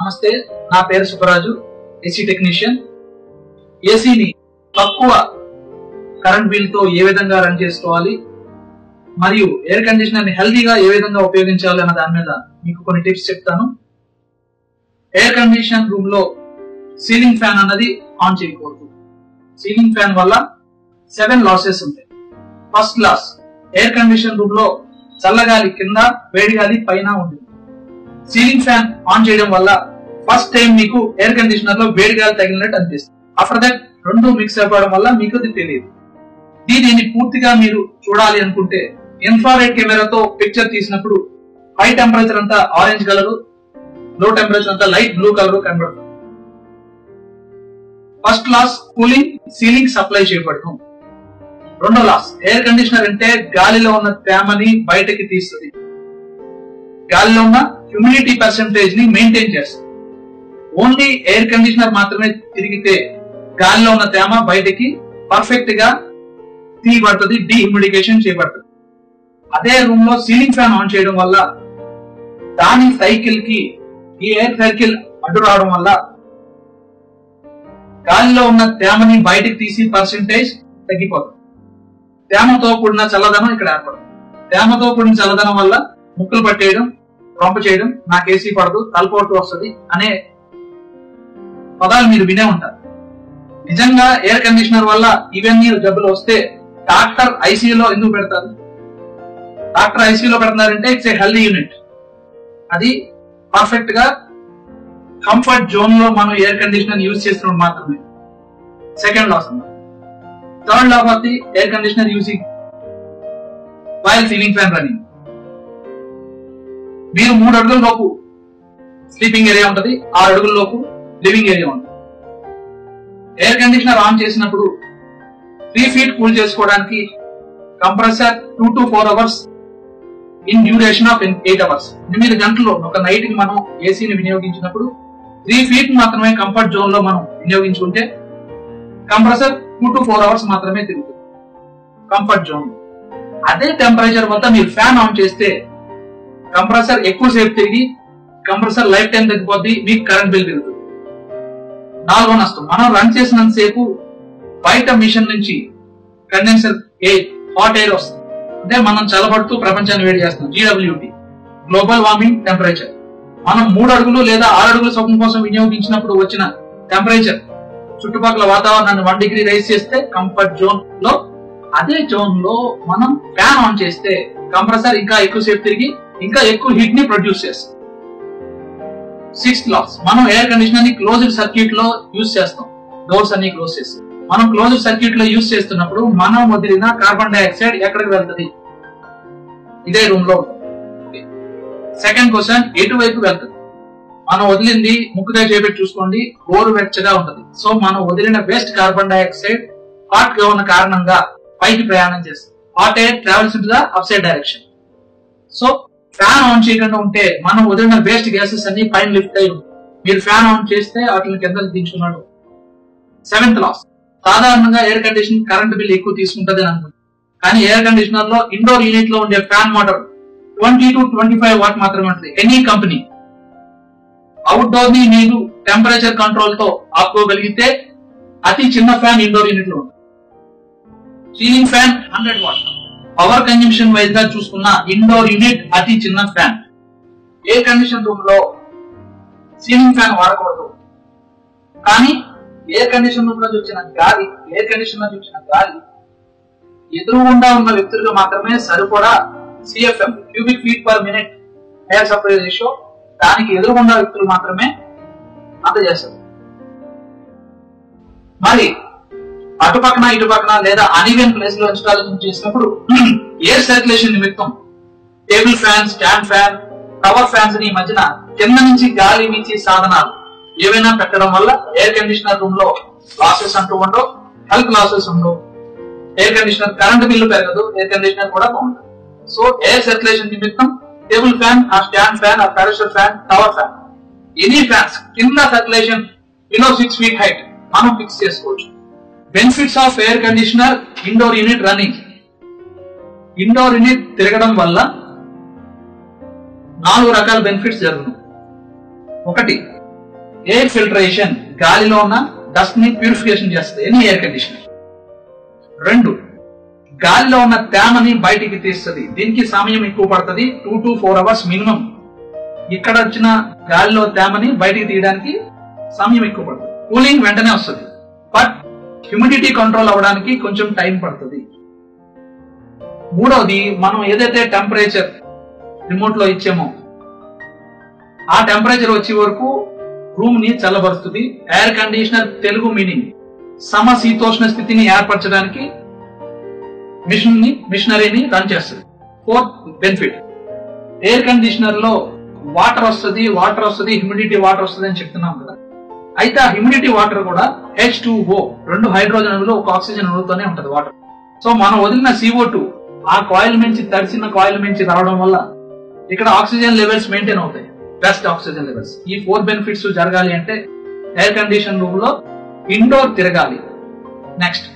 నమస్తే, నా పేరు సుబ్బరాజు, ఏసీ టెక్నీషియన్. ఏసీని తక్కువ కరెంట్ బిల్ తో ఏ విధంగా రన్ చేసుకోవాలి మరియు ఎయిర్ కండిషనర్ ని హెల్దీగా ఏ విధంగా ఉపయోగించాలి అన్న దాని మీద మీకు కొన్ని టిప్స్ చెప్తాను. ఎయిర్ కండిషన్ రూమ్ లో సీలింగ్ ఫ్యాన్ అన్నది ఆన్ చేయకూడదు. సీలింగ్ ఫ్యాన్ వల్ల 7 లాసెస్ ఉంటాయి. First loss, air condition room లో చల్లగాలి కింద, వేడిగాలి పైన ఉంటుంది. సీలింగ్ ఫ్యాన్ ఆన్ చేయడం వల్ల ఫస్ట్ టైం మీకు ఎయిర్ కండిషనర్ లో వేడిగాలి తగిలినట్టు అనిపిస్తుంది. ఆఫ్టర్ దట్ రెండు మిక్స్ అయిపోవడం వల్ల మీకు అది తెలియదు. దీనిని పూర్తిగా మీరు చూడాలి అనుకుంటే ఇన్ఫ్రారెడ్ కెమెరాతో పిక్చర్ తీసినప్పుడు హై టెంపరేచర్ అంతా ఆరెంజ్ కలర్, లో టెంపరేచర్ అంతా లైట్ బ్లూ కలర్ కనబడుతుంది. First loss, cooling ceiling supply చేయబడటం. రెండో లాస్, ఎయిర్ కండిషనర్ అంటే గాలిలో ఉన్న తేమని బయటకి తీస్తుంది, గాలిలో ఉన్న హ్యూమిడిటీ పర్సెంటేజ్ ని మెయింటైన్ చేస్తుంది. ఓన్లీ ఎయిర్ కండిషనర్ మాత్రమే తిరిగితే గాలిలో ఉన్న తేమ బయటకి పర్ఫెక్ట్ గా తీయబడుతుంది, డీహ్యూమిడిఫికేషన్ చేయబడుతుంది. అదే రూమ్ లో సీలింగ్ ఫ్యాన్ ఆన్ చేయడం వల్ల దాని సైకిల్ కి ఈ ఎయిర్ సైకిల్ అడ్డు రావడం వల్ల గాలిలో ఉన్న తేమని బయటకు తీసి పర్సెంటేజ్ తగ్గిపోతుంది. తేమతో కూడిన చల్లదనం ఇక్కడ ఏర్పడుతుంది. తేమతో కూడిన చల్లదనం వల్ల ముక్కులు పట్టేయడం, రొంప చేయడం, నాకు ఏసీ పడదు, తలపోటు వస్తుంది అనే పదాలు మీరు వినే ఉంటారు. నిజంగా ఎయిర్ కండిషనర్ వల్ల ఇవన్నీ జబ్బులు వస్తే డాక్టర్ ఐసీయూలో ఎందుకు పెడతారు? డాక్టర్ ఐసీయూలో పెడతారంటే ఇట్స్ ఏ హెల్దీ యూనిట్. అది పర్ఫెక్ట్ గా కంఫర్ట్ జోన్ లో మనం ఎయిర్ కండిషనర్ యూజ్ చేస్తున్నప్పుడు మాత్రమే. సెకండ్ లాస్ అన్నమాట. Third law of the air conditioner using while ceiling fan running. మీరు 3 అడుగుల లోపు స్లీపింగ్ ఏరియా ఉంటుంది, 6 అడుగుల లోపు లివింగ్ ఏరియా ఉంటుంది. ఎయిర్ కండిషనర్ ఆన్ చేసినప్పుడు 3 feet కూల్ చేసుకోవడానికి compressor 2 to 4 hours in duration of 8 hours. 8 గంటల్లో ఒక నైట్ కి మనం ఏసీని వినియోగించినప్పుడు 3 feet మాత్రమే కంఫర్ట్ జోన్ లో మనం వినియోగించుకుంటే కంప్రెసర్ 2 to 4 hours మాత్రమే తిరుగుతుంది కంఫర్ట్ జోన్. అదే టెంపరేచర్ వద్ద మీరు ఫ్యాన్ ఆన్ చేస్తే కంప్రెసర్ ఎక్కువసేపు తిరిగి కంప్రెసర్ లైఫ్ టైం తగ్గిపోద్ది, మీకు కరెంట్ బిల్ పెరుగుతుంది. 4వ నష్టం, మనం రన్ చేసినంత సేపు బయట మిషన్ నుంచి కండెన్సర్ ఎయిర్, హాట్ ఎయిర్ వస్తుంది. అంటే మనం చల్లబడుతూ ప్రపంచాన్ని వేడి చేస్తున్నాం. GWT, global warming temperature. మనం 3 అడుగులు లేదా 6 అడుగుల సుఖం కోసం వినియోగించినప్పుడు వచ్చిన టెంపరేచర్ చుట్టుపక్కల వాతావరణాన్ని 1 degree రైజ్ చేస్తే కంఫర్ట్ జోన్ లో, అదే జోన్ లో మనం ఫ్యాన్ ఆన్ చేస్తే కంప్రెసర్ ఇంకా ఎక్కువసేపు తిరిగి ఇంకా ఎక్కువ హీట్ ని ప్రొడ్యూస్ చేస్తుంది. 6th లాస్, మనం ఎయిర్ కండిషనర్ ని క్లోజ్డ్ సర్క్యూట్ లో యూజ్ చేస్తాం. డోర్స్ అన్ని క్లోజ్ చేస్తాం. మనం క్లోజ్డ్ సర్క్యూట్ లో యూజ్ చేస్తున్నప్పుడు మనం వదిలిన కార్బన్ డైఆక్సైడ్ ఎక్కడికి వెళ్తుంది? ఇదే రూమ్ లో ఉంటుంది. సెకండ్ క్వశ్చన్, ఎటువైపు వెళ్తుంది? మనం వదిలింది ముక్కుగా చేపెట్టి చూసుకోండి, గోరు వెచ్చగా ఉంటుంది. సో మనం వదిలిన వేస్ట్ కార్బన్ డైఆక్సైడ్ హాట్ గా ఉన్న కారణంగా పైకి ప్రయాణం చేస్తుంది. Hot air travels in the upside direction. So fan on చేయకుండా ఉంటే మనం వదిలిన వేస్ట్ గ్యాసెస్ అన్ని పైన లిఫ్ట్ అయి ఉంటాయి. మీరు ఫ్యాన్ ఆన్ చేస్తే వాటిని కింద దించుకున్నాడు. 7th లాస్, సాధారణంగా ఎయిర్ కండిషన్ కరెంట్ బిల్ ఎక్కువ తీసుకుంటుంది అని అనుకుంటుంది. కానీ ఎయిర్ కండిషనర్ లో ఇండోర్ యూనిట్ లో ఉండే ఫ్యాన్ మోటార్ 20 to 25 వాట్ మాత్రమే ఉంటుంది. Any company. అవుట్డోర్ ని మీరు టెంపరేచర్ కంట్రోల్ తో ఆపుకోగలిగితే అతి చిన్న ఫ్యాన్ ఇండోర్ యూనిట్ లో ఉంటుంది. Ceiling fan 100 what. Power consumption wise గా చూసుకున్న ఇండోర్ యూనిట్ అతి చిన్న ఫ్యాన్. ఎయిర్ కండిషన్ రూమ్ లో సీలింగ్ ఫ్యాన్ వాడకూడదు. కానీ ఎయిర్ కండిషన్ రూమ్ లో వచ్చిన గాలి, ఎయిర్ కండిషన్ లో వచ్చిన గాలి ఎదురుగుండా ఉన్న వ్యక్తులకు మాత్రమే సరిపడా CFM, cubic feet per minute air supply ratio, దానికి ఎదురుగుండా వ్యక్తులు మాత్రమే అందజేస్తారు. మరి అటుపక్కన ఇటుపక్కన లేదా అన్ఈవెన్ ప్లేస్ లో ఇన్స్టాలేషన్ చేసినప్పుడు ఎయిర్ సర్క్యులేషన్ నిమిత్తం table fan, stand fan, tower fans ని మధ్యన కింద నుంచి గాలి వీచే సాధనాలు ఏవైనా పెట్టడం వల్ల ఎయిర్ కండిషనర్ రూమ్ లో లాసెస్ అంటూ ఉండవు, హెల్త్ లాసెస్ ఉండవు. ఎయిర్ కండిషనర్ కరెంట్ బిల్లు పెరగదు, ఎయిర్ కండిషనర్ కూడా బాగుంటుంది. సో ఎయిర్ సర్క్యులేషన్ నిమిత్తం టేబుల్ ఫ్యాన్, ఆ స్టాండ్ ఫ్యాన్, ఆ parachute fan, tower fan, any fans కింద సర్క్యులేషన్ బిలో 6 feet హైట్ మనం ఫిక్స్ చేసుకోవచ్చు. Benefits of air conditioner indoor unit running. Indoor unit తిరగడం వల్ల 4 రకాల బెనిఫిట్స్ జరుగును. 1, ఎయిర్ ఫిల్టరేషన్, గాలిలో ఉన్న డస్ట్ ని ప్యూరిఫికేషన్ చేస్తుంది ఎనీ ఎయిర్ కండిషనర్. 2, గాలిలో ఉన్న తేమని బయటికి తీస్తుంది. దీనికి సమయం ఎక్కువ పడుతుంది, 2 to 4 hours మినిమం. ఇక్కడ వచ్చిన గాలిలో తేమని బయటికి తీయడానికి సమయం ఎక్కువ పడుతుంది. కూలింగ్ వెంటనే వస్తుంది, బట్ హ్యూమిడిటీ కంట్రోల్ అవ్వడానికి కొంచెం టైం పడుతుంది. 3వది, మనం ఏదైతే టెంపరేచర్ రిమోట్ లో ఇచ్చామో ఆ టెంపరేచర్ వచ్చే వరకు రూమ్ ని చల్లబరుస్తుంది. ఎయిర్ కండిషనర్ తెలుగు మీనింగ్ సమశీతోష్ణ స్థితిని ఏర్పరచడానికి మిషనరీని రన్ చేస్తుంది. 4th బెనిఫిట్, ఎయిర్ కండిషనర్ లో వాటర్ వస్తుంది, హ్యూమిడిటీ వాటర్ వస్తుంది అని చెప్తున్నాం కదా. అయితే ఆ హ్యూమిడిటీ వాటర్ కూడా H2O, 2 హైడ్రోజన్ అణువులు, 1 ఆక్సిజన్ అణువుతోనే ఉంటది వాటర్. సో మనం వదిలిన CO2 ఆ కాయిల్ నుంచి, తడిసిన కాయిల్ నుంచి రావడం వల్ల ఇక్కడ ఆక్సిజన్ లెవెల్స్ మెయింటైన్ అవుతాయి, బెస్ట్ ఆక్సిజన్ లెవెల్స్. ఈ 4 బెనిఫిట్స్ జరగాలి అంటే ఎయిర్ కండిషన్ రూమ్ లో ఇండోర్ తిరగాలి. Next,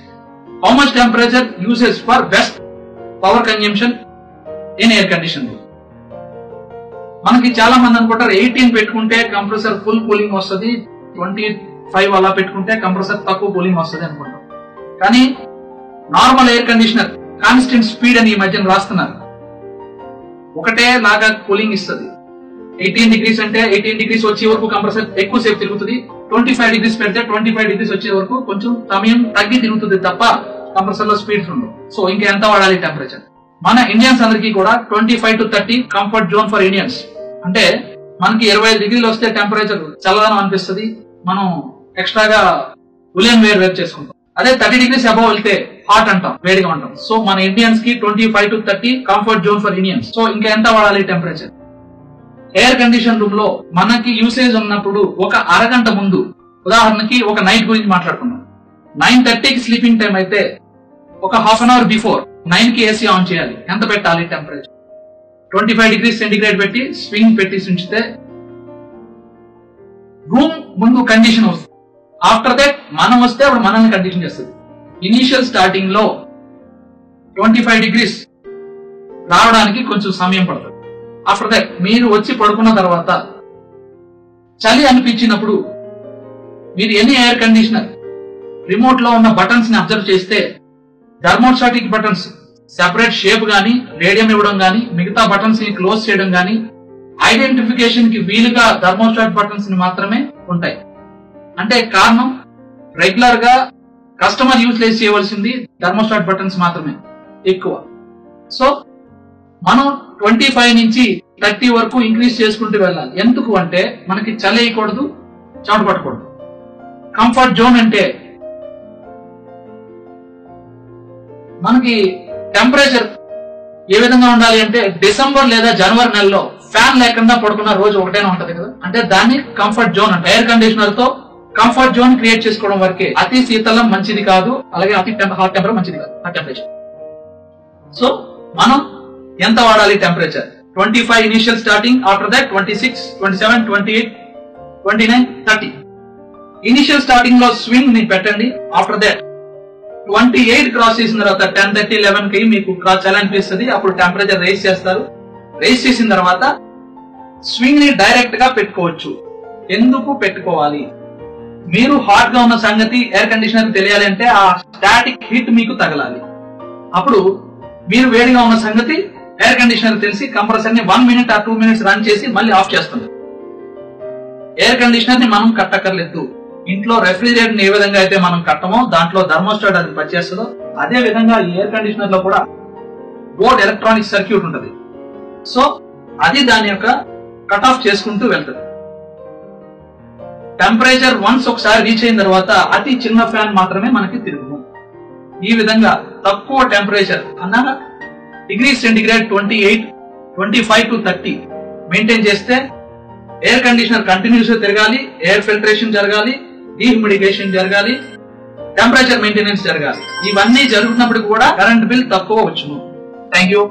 how much temperature uses for best power consumption in air condition room. మనకి చాలా మంది అనుకుంటారు 18 పెట్టుకుంటే కంప్రెసర్ ఫుల్ కూలింగ్ వస్తుంది, 25 అలా పెట్టుకుంటే కంప్రెసర్ తక్కువ కూలింగ్ వస్తుంది అనుకుంటాం. కానీ normal air conditioner constant speed అని ఈ మధ్యన రాస్తున్నారు, ఒకటే లాగా కూలింగ్ ఇస్తుంది. 18 degrees అంటే 18 degrees వచ్చే వరకు కంప్రెసర్ ఎక్కువసేపు తిరుగుతుంది. 25 degrees పెడితే 25 degrees వచ్చే వరకు కొంచెం సమయం తగ్గి తిరుగుతుంది తప్ప కంప్రెసర్ లో స్పీడ్స్ ఉండవు. సో ఇంకా ఎంత వాడాలి టెంపరేచర్? మన ఇండియన్స్ అందరికీ కూడా 25 to 30 comfort zone for Indians. అంటే మనకి 25 degrees వస్తే టెంపరేచర్ చల్లదనం అనిపిస్తుంది, మనం ఎక్స్ట్రాగా ఉలెన్ వేర్ చేసుకుంటాం. అదే 30 degrees అబౌవ్ వెళ్తే హాట్ అంటాం, వేడిగా ఉంటాం. సో మన ఇండియన్స్ కి 25 to 30 comfort zone for Indians. So ఇంకా ఎంత వాడాలి టెంపరేచర్? ఎయిర్ కండిషన్ రూమ్ లో మనకి యూసేజ్ ఉన్నప్పుడు ఒక అరగంట ముందు, ఉదాహరణకి ఒక నైట్ గురించి మాట్లాడుకున్నాం, 9:30కి స్లీపింగ్ టైం అయితే ఒక హాఫ్ అన్ అవర్ బిఫోర్ 9కి ఏసీ ఆన్ చేయాలి. ఎంత పెట్టాలి టెంపరేచర్? 25 degrees సెంటిగ్రేడ్ పెట్టి స్వింగ్ పెట్టి ఉంచితే రూమ్ ముందు కండిషన్ వస్తుంది. ఆఫ్టర్ దట్ మనం వస్తే అప్పుడు మనల్ని కండిషన్ చేస్తుంది. ఇనీషియల్ స్టార్టింగ్ లో 25 degrees రావడానికి కొంచెం సమయం పడుతుంది. ఆఫ్టర్ దట్ మీరు వచ్చి పడుకున్న తర్వాత చలి అనిపించినప్పుడు మీరు ఎనీ ఎయిర్ కండిషనర్ రిమోట్ లో ఉన్న బటన్స్ ని అబ్జర్వ్ చేస్తే థర్మోస్టాటిక్ బటన్స్ సెపరేట్ షేప్ గానీ, రేడియం ఇవ్వడం గానీ, మిగతా బటన్స్ ని క్లోజ్ చేయడం గానీ, ఐడెంటిఫికేషన్ కి వీలుగా థర్మోస్టాట్ బటన్స్ ని మాత్రమే ఉంటాయి. అంటే కారణం, రెగ్యులర్ గా కస్టమర్ యూటిలైజ్ చేయవలసింది థర్మోస్టాట్ బటన్స్ మాత్రమే ఎక్కువ. సో మనం 25 నుంచి 30 వరకు ఇంక్రీజ్ చేసుకుంటూ వెళ్ళాలి. ఎందుకు అంటే మనకి చలి వేయకూడదు, చెమట పట్టకూడదు. కంఫర్ట్ జోన్ అంటే మనకి టెంపరేచర్ ఏ విధంగా ఉండాలి అంటే డిసెంబర్ లేదా జనవరి నెలలో ఫ్యాన్ లేకుండా పడుకున్న రోజు ఒకటైనా ఉంటది కదా, అంటే దాన్ని కంఫర్ట్ జోన్ అంటే. ఎయిర్ కండిషనర్ తో కంఫర్ట్ జోన్ క్రియేట్ చేసుకోవడం వరకే. అతి శీతలం మంచిది కాదు, అలాగే అతి హాట్ టెంపరేచర్ మంచిది కాదు, ఆ టెంపరేచర్. సో మనం ఎంత వాడాలి temperature? 25 initial starting, after that 26, 27, 28, 29, 30. Initial starting లో స్వింగ్ ని పెట్టండి. ఆఫ్టర్ దట్ 28 క్రాస్ చేసిన తర్వాత 10:30, 11కి మీకు క్రాస్ చేయాలనిపిస్తుంది, అప్పుడు టెంపరేచర్ రైజ్ చేస్తారు. రైజ్ చేసిన తర్వాత స్వింగ్ ని డైరెక్ట్ గా పెట్టుకోవచ్చు. ఎందుకు పెట్టుకోవాలి? మీరు హాట్ గా ఉన్న సంగతి ఎయిర్ కండిషనర్ తెలియాలి అంటే ఆ స్టాటిక్ హీట్ మీకు తగలాలి. అప్పుడు మీరు వేడిగా ఉన్న సంగతి ఎయిర్ కండిషనర్ తెలిసి కంప్రెసర్ ని 1 minute or 2 minutes రన్ చేసి మళ్ళీ ఆఫ్ చేస్తుంది. ఎయిర్ కండిషనర్ ని మనం కట్టక్కర్లేదు. ఇంట్లో రెఫ్రిజిరేటర్ ని ఏ విధంగా అయితే మనం కట్టమో దాంట్లో థర్మోస్టాట్ అది పనిచేస్తుందో అదే విధంగా ఈ ఎయిర్ కండిషనర్ లో కూడా బోర్డ్ ఎలక్ట్రానిక్ సర్క్యూట్ ఉంటుంది. సో అది దాని యొక్క కట్ ఆఫ్ చేసుకుంటూ వెళ్తుంది. టెంపరేచర్ వన్స్ ఒకసారి రీచ్ అయిన తర్వాత అతి చిన్న ఫ్యాన్ మాత్రమే మనకి తిరుగును. ఈ విధంగా తక్కువ టెంపరేచర్ అన్నాక డిగ్రీ సెంటిగ్రేడ్ 28, 25 to 30 మెయింటైన్ చేస్తే ఎయిర్ కండిషనర్ కంటిన్యూస్ గా తిరగాలి, ఎయిర్ ఫిల్టరేషన్ జరగాలి, డీహ్యూమిడిఫికేషన్ జరగాలి, టెంపరేచర్ మెయింటెనెన్స్ జరగాలి. ఇవన్నీ జరుగుతున్నప్పుడు కూడా కరెంట్ బిల్ తక్కువ వచ్చును. Thank you.